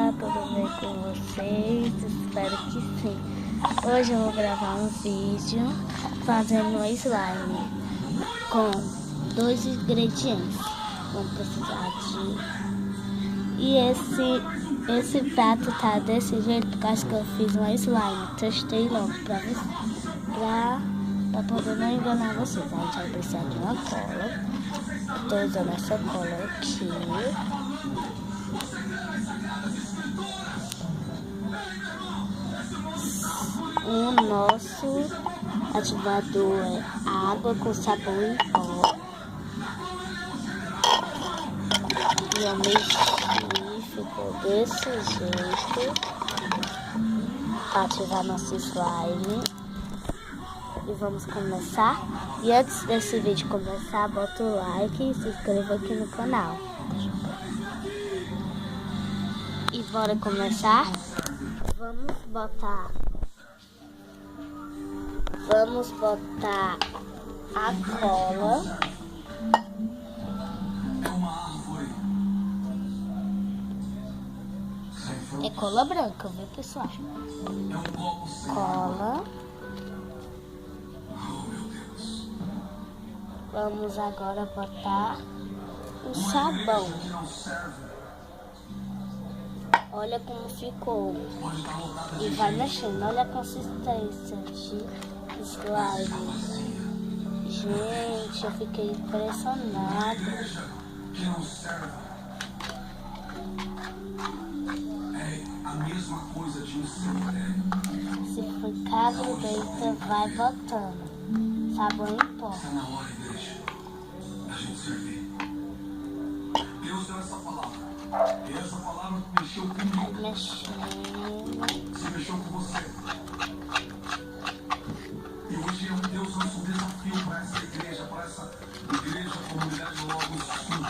Olá, tudo bem com vocês? Espero que sim. Hoje eu vou gravar um vídeo fazendo slime com 2 ingredientes. Vamos precisar de... E esse prato tá desse jeito porque acho que eu fiz um slime. Testei logo pra poder não enganar vocês. A gente vai precisar de uma cola. Estou usando essa cola aqui. O nosso ativador é água com sabão em pó. E eu mexi, ficou desse jeito para ativar nosso slime. E vamos começar. E antes desse vídeo começar, bota o like e se inscreva aqui no canal. E bora começar? Vamos botar a cola. É cola branca, viu, pessoal? Cola. Vamos agora botar o sabão. Olha como ficou. E vai mexendo. Olha a consistência de slime. Gente, eu fiquei impressionada. Se ficar grudenta, vai botando sabão em pó. Deus deu essa palavra. E essa palavra mexeu comigo. Se mexeu com você. E hoje Deus lança um desafio para essa igreja comunidade Logos Sul.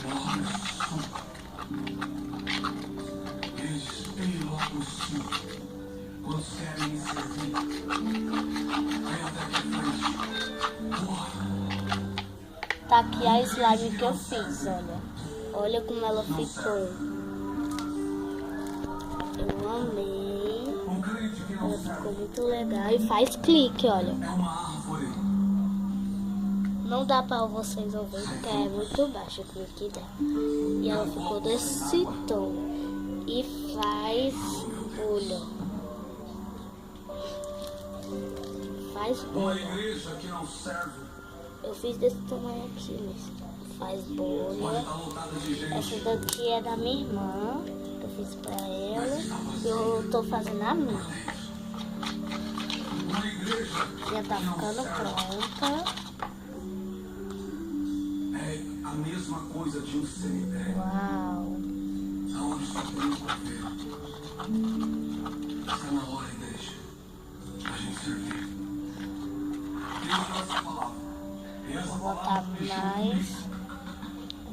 Logos Sul. Ei, Logos Sul. Quantos querem me servir? Vem até aqui à frente. Tá aqui a slime que eu fiz, olha. Olha como ela ficou. Eu amei. Ela ficou muito legal. E faz clique, olha. Não dá pra vocês ouvirem porque é muito baixo o clique dela. E ela ficou desse tom. E faz bolha. Faz bolha. Eu fiz desse tamanho aqui, mas faz bolha. Essa daqui é da minha irmã, que eu fiz pra ela. E eu tô fazendo a minha. Já tá ficando pronta. É a mesma coisa de um cemitério. Uau! Aonde só tem um cordeiro. Está na hora, igreja, a gente servir. Deus deu essa palavra. Vou botar mais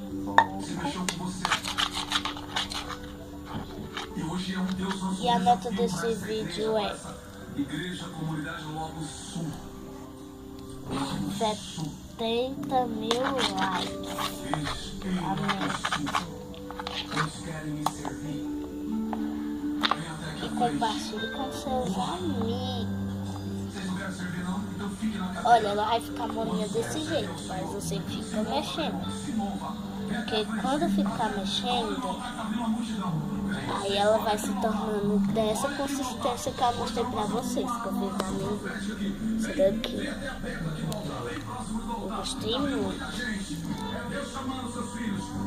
um pouco. E a nota desse vídeo é Igreja Comunidade Logos Sul. 70 mil likes. Amém. E compartilhe com seus amigos. Olha, ela vai ficar molinha desse jeito, mas você fica mexendo. Porque quando ficar mexendo, aí ela vai se tornando dessa consistência que eu mostrei pra vocês, que eu fiz na minha vida. Isso daqui. Eu gostei muito.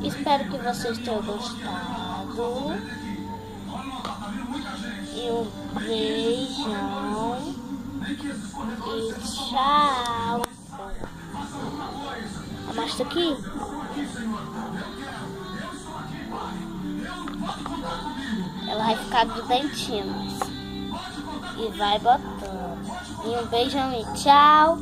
Espero que vocês tenham gostado. E um beijão. E tchau. Amostra aqui. Ela vai ficar grudentinha, mas... E vai botando. E um beijão e tchau.